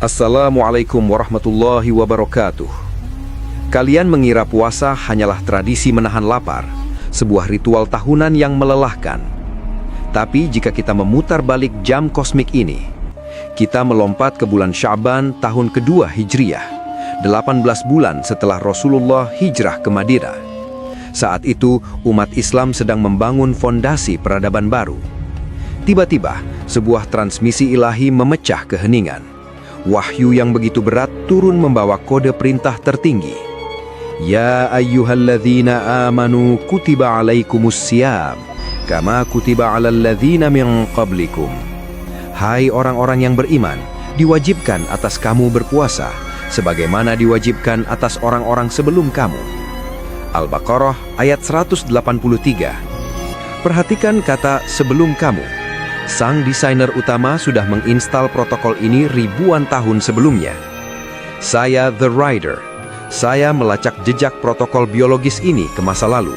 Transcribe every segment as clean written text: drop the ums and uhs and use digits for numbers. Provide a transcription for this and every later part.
Assalamualaikum warahmatullahi wabarakatuh. Kalian mengira puasa hanyalah tradisi menahan lapar, sebuah ritual tahunan yang melelahkan. Tapi jika kita memutar balik jam kosmik ini, kita melompat ke bulan Sya'ban tahun kedua Hijriyah, 18 bulan setelah Rasulullah hijrah ke Madinah. Saat itu, umat Islam sedang membangun fondasi peradaban baru. Tiba-tiba, sebuah transmisi ilahi memecah keheningan. Wahyu yang begitu berat turun membawa kode perintah tertinggi. Ya ayyuhalladzina amanu kutiba alaikumus siyam, kama kutiba alal ladzina min qablikum. Hai orang-orang yang beriman, diwajibkan atas kamu berpuasa, sebagaimana diwajibkan atas orang-orang sebelum kamu. Al-Baqarah ayat 183. Perhatikan kata sebelum kamu. Sang desainer utama sudah menginstal protokol ini ribuan tahun sebelumnya. Saya The Rider. Saya melacak jejak protokol biologis ini ke masa lalu.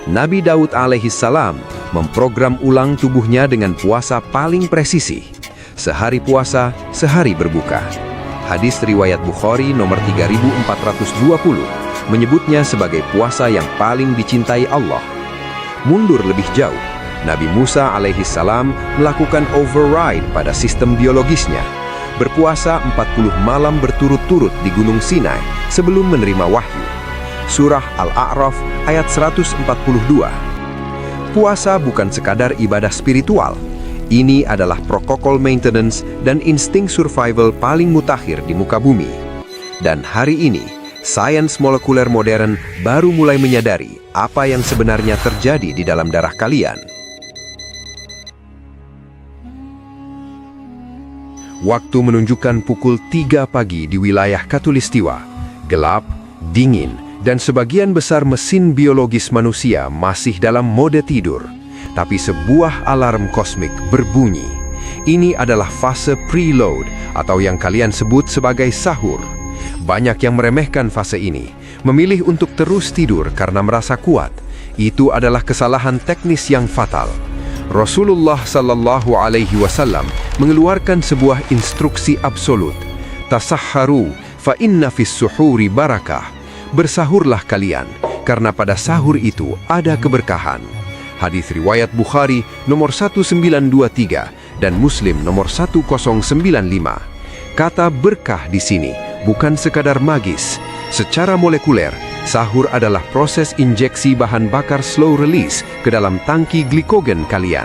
Nabi Daud alaihissalam memprogram ulang tubuhnya dengan puasa paling presisi. Sehari puasa, sehari berbuka. Hadis riwayat Bukhari nomor 3420 menyebutnya sebagai puasa yang paling dicintai Allah. Mundur lebih jauh, Nabi Musa alaihissalam melakukan override pada sistem biologisnya, berpuasa 40 malam berturut-turut di Gunung Sinai sebelum menerima wahyu. Surah Al-A'raf ayat 142. Puasa bukan sekadar ibadah spiritual. Ini adalah protokol maintenance dan insting survival paling mutakhir di muka bumi. Dan hari ini, sains molekuler modern baru mulai menyadari apa yang sebenarnya terjadi di dalam darah kalian. Waktu menunjukkan pukul 3 pagi di wilayah Khatulistiwa. Gelap, dingin, dan sebagian besar mesin biologis manusia masih dalam mode tidur. Tapi sebuah alarm kosmik berbunyi. Ini adalah fase preload atau yang kalian sebut sebagai sahur. Banyak yang meremehkan fase ini, memilih untuk terus tidur karena merasa kuat. Itu adalah kesalahan teknis yang fatal. Rasulullah sallallahu alaihi wasallam mengeluarkan sebuah instruksi absolut. Tasahharu fa inna fis suhuri barakah. Bersahurlah kalian, karena pada sahur itu ada keberkahan. Hadis riwayat Bukhari nomor 1923 dan Muslim nomor 1095. Kata berkah di sini bukan sekadar magis. Secara molekuler, sahur adalah proses injeksi bahan bakar slow release ke dalam tangki glikogen kalian.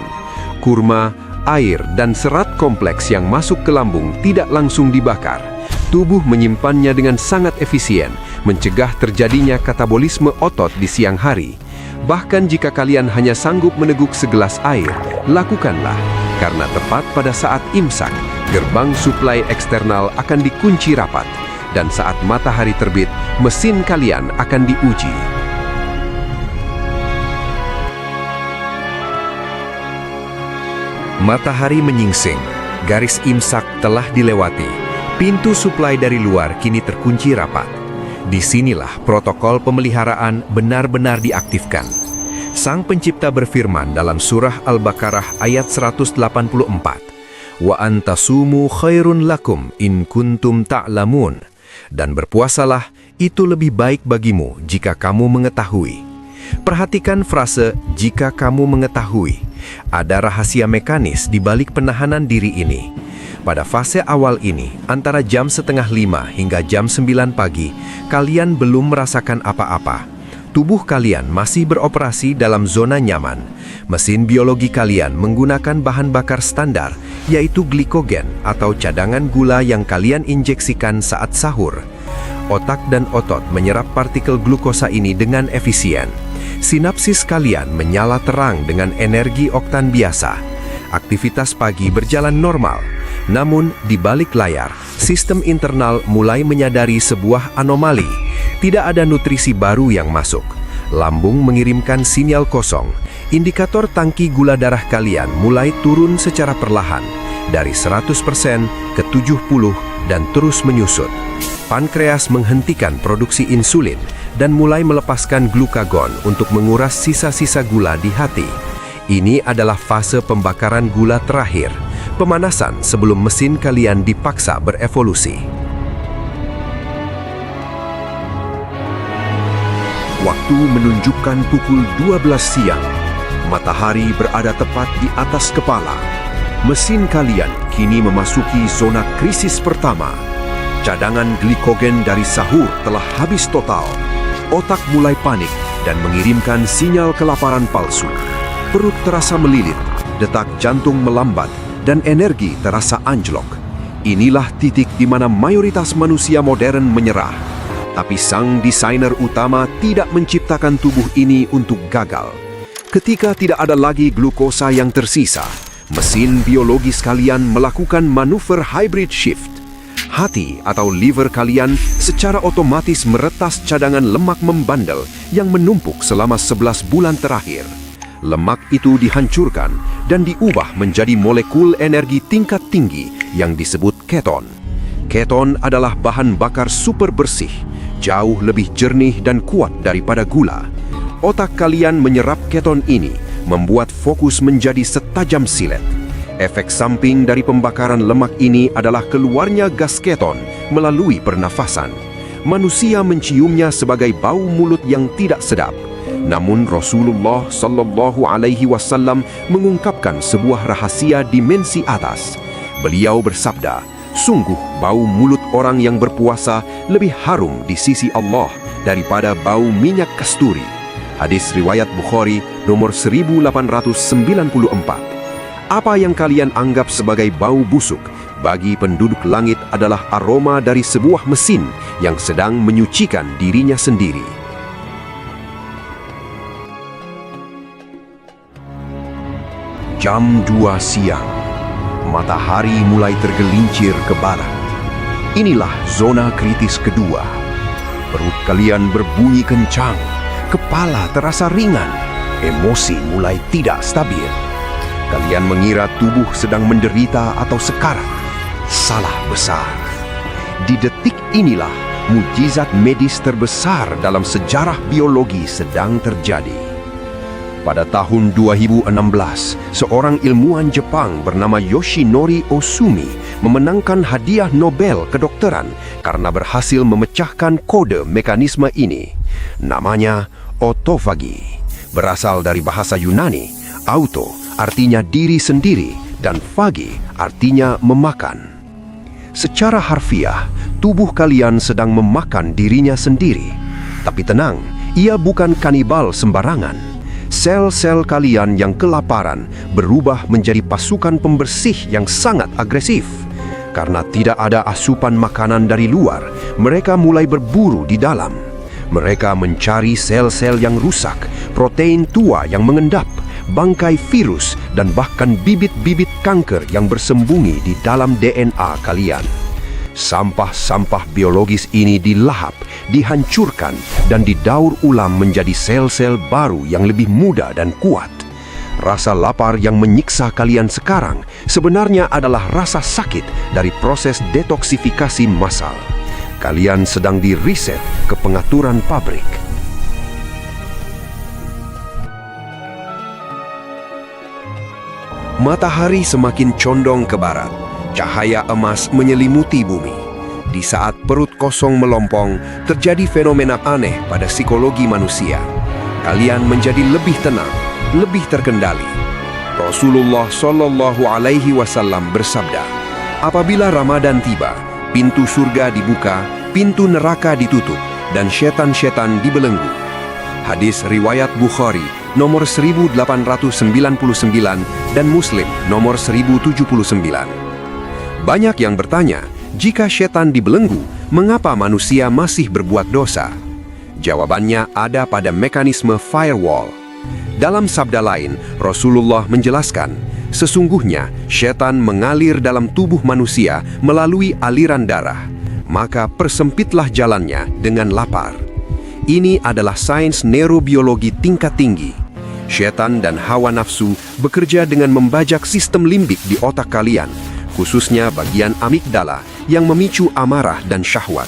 Kurma, air, dan serat kompleks yang masuk ke lambung tidak langsung dibakar. Tubuh menyimpannya dengan sangat efisien, mencegah terjadinya katabolisme otot di siang hari. Bahkan jika kalian hanya sanggup meneguk segelas air, lakukanlah. Karena tepat pada saat imsak, gerbang suplai eksternal akan dikunci rapat. Dan saat matahari terbit, mesin kalian akan diuji. Matahari menyingsing, garis imsak telah dilewati. Pintu suplai dari luar kini terkunci rapat. Disinilah protokol pemeliharaan benar-benar diaktifkan. Sang Pencipta berfirman dalam surah Al-Baqarah ayat 184. Wa antasumu khairun lakum in kuntum ta'lamun. Dan berpuasalah, itu lebih baik bagimu jika kamu mengetahui. Perhatikan frase jika kamu mengetahui. Ada rahasia mekanis di balik penahanan diri ini. Pada fase awal ini, antara jam 4:30 hingga jam 9 pagi, kalian belum merasakan apa-apa. Tubuh kalian masih beroperasi dalam zona nyaman. Mesin biologi kalian menggunakan bahan bakar standar, yaitu glikogen atau cadangan gula yang kalian injeksikan saat sahur. Otak dan otot menyerap partikel glukosa ini dengan efisien. Sinapsis kalian menyala terang dengan energi oktan biasa. Aktivitas pagi berjalan normal. Namun, di balik layar, sistem internal mulai menyadari sebuah anomali. Tidak ada nutrisi baru yang masuk. Lambung mengirimkan sinyal kosong. Indikator tangki gula darah kalian mulai turun secara perlahan, dari 100% ke 70% dan terus menyusut. Pankreas menghentikan produksi insulin dan mulai melepaskan glukagon untuk menguras sisa-sisa gula di hati. Ini adalah fase pembakaran gula terakhir. Pemanasan sebelum mesin kalian dipaksa berevolusi. Waktu menunjukkan pukul 12 siang. Matahari berada tepat di atas kepala. Mesin kalian kini memasuki zona krisis pertama. Cadangan glikogen dari sahur telah habis total. Otak mulai panik dan mengirimkan sinyal kelaparan palsu. Perut terasa melilit, detak jantung melambat, dan energi terasa anjlok. Inilah titik di mana mayoritas manusia modern menyerah. Tapi sang desainer utama tidak menciptakan tubuh ini untuk gagal. Ketika tidak ada lagi glukosa yang tersisa, mesin biologis kalian melakukan manuver hybrid shift. Hati atau liver kalian secara otomatis meretas cadangan lemak membandel yang menumpuk selama 11 bulan terakhir. Lemak itu dihancurkan dan diubah menjadi molekul energi tingkat tinggi yang disebut keton. Keton adalah bahan bakar super bersih, jauh lebih jernih dan kuat daripada gula. Otak kalian menyerap keton ini, membuat fokus menjadi setajam silet. Efek samping dari pembakaran lemak ini adalah keluarnya gas keton melalui pernafasan. Manusia menciumnya sebagai bau mulut yang tidak sedap. Namun Rasulullah Shallallahu Alaihi Wasallam mengungkapkan sebuah rahasia dimensi atas. Beliau bersabda, sungguh bau mulut orang yang berpuasa lebih harum di sisi Allah daripada bau minyak kasturi. Hadis riwayat Bukhari nomor 1894. Apa yang kalian anggap sebagai bau busuk, bagi penduduk langit adalah aroma dari sebuah mesin yang sedang menyucikan dirinya sendiri. Jam 2 siang, matahari mulai tergelincir ke barat. Inilah zona kritis kedua. Perut kalian berbunyi kencang, kepala terasa ringan, emosi mulai tidak stabil. Kalian mengira tubuh sedang menderita atau sekarat. Salah besar. Di detik inilah mukjizat medis terbesar dalam sejarah biologi sedang terjadi. Pada tahun 2016, seorang ilmuwan Jepang bernama Yoshinori Ohsumi memenangkan hadiah Nobel kedokteran karena berhasil memecahkan kode mekanisme ini. Namanya autofagi, berasal dari bahasa Yunani. Auto artinya diri sendiri dan fagi artinya memakan. Secara harfiah, tubuh kalian sedang memakan dirinya sendiri. Tapi tenang, ia bukan kanibal sembarangan. Sel-sel kalian yang kelaparan berubah menjadi pasukan pembersih yang sangat agresif. Karena tidak ada asupan makanan dari luar, mereka mulai berburu di dalam. Mereka mencari sel-sel yang rusak, protein tua yang mengendap, bangkai virus, dan bahkan bibit-bibit kanker yang bersembunyi di dalam DNA kalian. Sampah-sampah biologis ini dilahap, dihancurkan, dan didaur ulang menjadi sel-sel baru yang lebih muda dan kuat. Rasa lapar yang menyiksa kalian sekarang sebenarnya adalah rasa sakit dari proses detoksifikasi massal. Kalian sedang di-reset ke pengaturan pabrik. Matahari semakin condong ke barat. Cahaya emas menyelimuti bumi. Di saat perut kosong melompong, terjadi fenomena aneh pada psikologi manusia. Kalian menjadi lebih tenang, lebih terkendali. Rasulullah Shallallahu Alaihi Wasallam bersabda, apabila Ramadan tiba, pintu surga dibuka, pintu neraka ditutup, dan setan-setan dibelenggu. Hadis riwayat Bukhari nomor 1899 dan Muslim nomor 1079. Banyak yang bertanya, jika setan dibelenggu, mengapa manusia masih berbuat dosa? Jawabannya ada pada mekanisme firewall. Dalam sabda lain, Rasulullah menjelaskan, sesungguhnya setan mengalir dalam tubuh manusia melalui aliran darah. Maka persempitlah jalannya dengan lapar. Ini adalah sains neurobiologi tingkat tinggi. Setan dan hawa nafsu bekerja dengan membajak sistem limbik di otak kalian, khususnya bagian amigdala yang memicu amarah dan syahwat.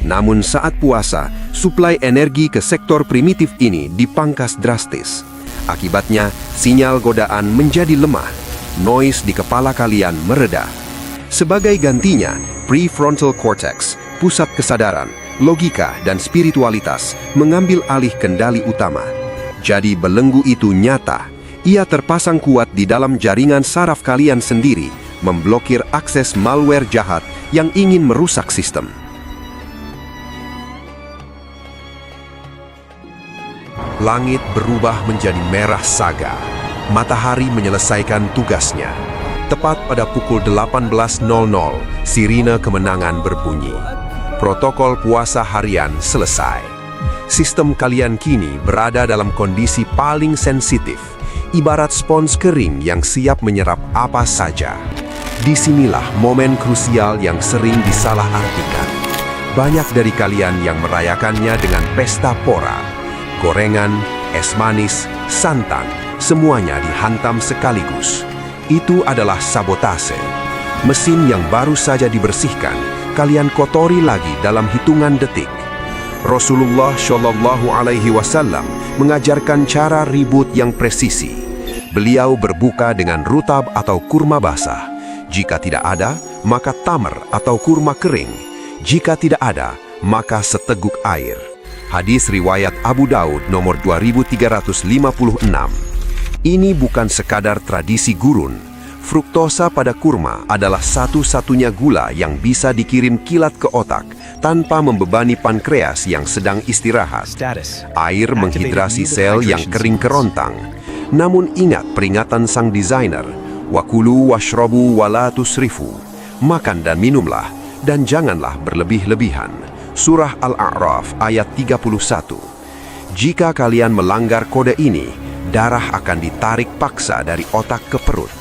Namun saat puasa, suplai energi ke sektor primitif ini dipangkas drastis. Akibatnya, sinyal godaan menjadi lemah. noise di kepala kalian mereda. Sebagai gantinya, prefrontal cortex, pusat kesadaran, logika, dan spiritualitas mengambil alih kendali utama. Jadi belenggu itu nyata. Ia terpasang kuat di dalam jaringan saraf kalian sendiri, memblokir akses malware jahat yang ingin merusak sistem. Langit berubah menjadi merah saga. Matahari menyelesaikan tugasnya. Tepat pada pukul 18.00, sirine kemenangan berbunyi. Protokol puasa harian selesai. Sistem kalian kini berada dalam kondisi paling sensitif, ibarat spons kering yang siap menyerap apa saja. Disinilah momen krusial yang sering disalahartikan. Banyak dari kalian yang merayakannya dengan pesta pora. Gorengan, es manis, santan, semuanya dihantam sekaligus. Itu adalah sabotase. Mesin yang baru saja dibersihkan, kalian kotori lagi dalam hitungan detik. Rasulullah Shallallahu Alaihi Wasallam mengajarkan cara reboot yang presisi. Beliau berbuka dengan rutab atau kurma basah. Jika tidak ada, maka tamar atau kurma kering. Jika tidak ada, maka seteguk air. Hadis riwayat Abu Daud nomor 2356. Ini bukan sekadar tradisi gurun. Fruktosa pada kurma adalah satu-satunya gula yang bisa dikirim kilat ke otak tanpa membebani pankreas yang sedang istirahat. Air menghidrasi sel yang kering kerontang. Namun ingat peringatan sang desainer, wakulu washrobu wala tusrifu. Makan dan minumlah, dan janganlah berlebih-lebihan. Surah Al-A'raf ayat 31. Jika kalian melanggar kode ini, darah akan ditarik paksa dari otak ke perut.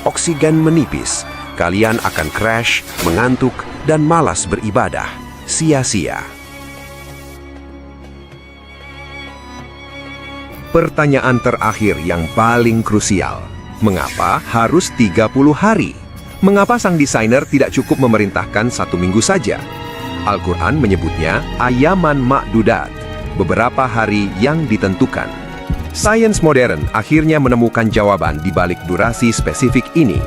Oksigen menipis, kalian akan crash, mengantuk, dan malas beribadah. Sia-sia. Pertanyaan terakhir yang paling krusial. Mengapa harus 30 hari? Mengapa sang desainer tidak cukup memerintahkan 1 minggu saja? Al-Quran menyebutnya ayaman ma'dudat, beberapa hari yang ditentukan. Sains modern akhirnya menemukan jawaban di balik durasi spesifik ini.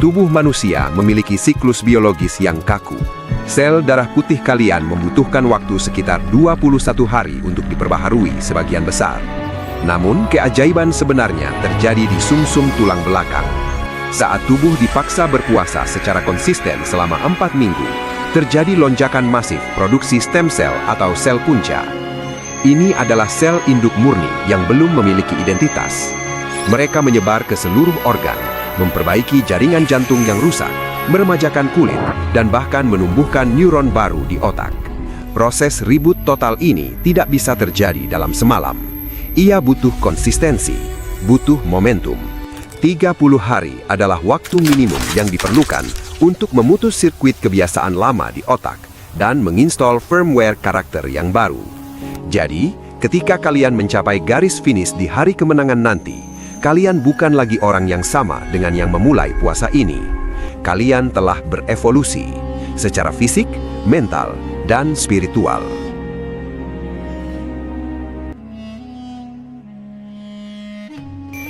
Tubuh manusia memiliki siklus biologis yang kaku. Sel darah putih kalian membutuhkan waktu sekitar 21 hari untuk diperbaharui sebagian besar. Namun, keajaiban sebenarnya terjadi di sumsum tulang belakang. Saat tubuh dipaksa berpuasa secara konsisten selama 4 minggu, terjadi lonjakan masif produksi stem cell atau sel punca. Ini adalah sel induk murni yang belum memiliki identitas. Mereka menyebar ke seluruh organ, memperbaiki jaringan jantung yang rusak, meremajakan kulit, dan bahkan menumbuhkan neuron baru di otak. Proses reboot total ini tidak bisa terjadi dalam semalam. Ia butuh konsistensi, butuh momentum. 30 hari adalah waktu minimum yang diperlukan untuk memutus sirkuit kebiasaan lama di otak dan menginstal firmware karakter yang baru. Jadi, ketika kalian mencapai garis finish di hari kemenangan nanti, kalian bukan lagi orang yang sama dengan yang memulai puasa ini. Kalian telah berevolusi secara fisik, mental, dan spiritual.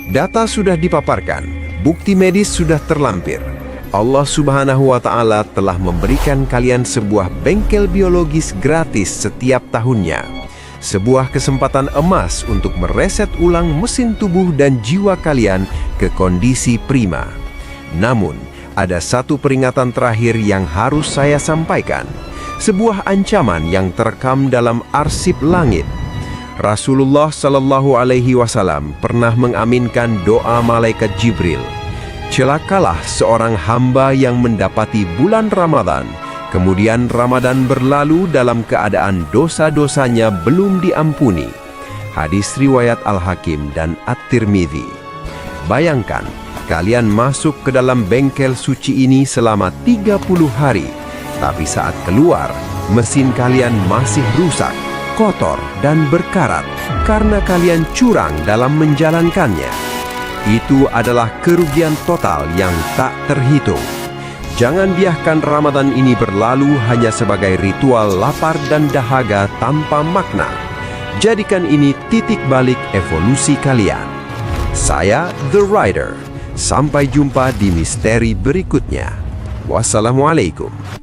Data sudah dipaparkan, bukti medis sudah terlampir. Allah Subhanahu wa Ta'ala telah memberikan kalian sebuah bengkel biologis gratis setiap tahunnya. Sebuah kesempatan emas untuk mereset ulang mesin tubuh dan jiwa kalian ke kondisi prima. Namun, ada satu peringatan terakhir yang harus saya sampaikan. Sebuah ancaman yang terekam dalam arsip langit. Rasulullah Shallallahu Alaihi Wasallam pernah mengaminkan doa malaikat Jibril. Celakalah seorang hamba yang mendapati bulan Ramadan, kemudian Ramadan berlalu dalam keadaan dosa-dosanya belum diampuni. Hadis riwayat Al-Hakim dan At-Tirmidzi. Bayangkan, kalian masuk ke dalam bengkel suci ini selama 30 hari, tapi saat keluar, mesin kalian masih rusak, kotor, dan berkarat karena kalian curang dalam menjalankannya. Itu adalah kerugian total yang tak terhitung. Jangan biarkan Ramadan ini berlalu hanya sebagai ritual lapar dan dahaga tanpa makna. Jadikan ini titik balik evolusi kalian. Saya The Rider. Sampai jumpa di misteri berikutnya. Wassalamualaikum.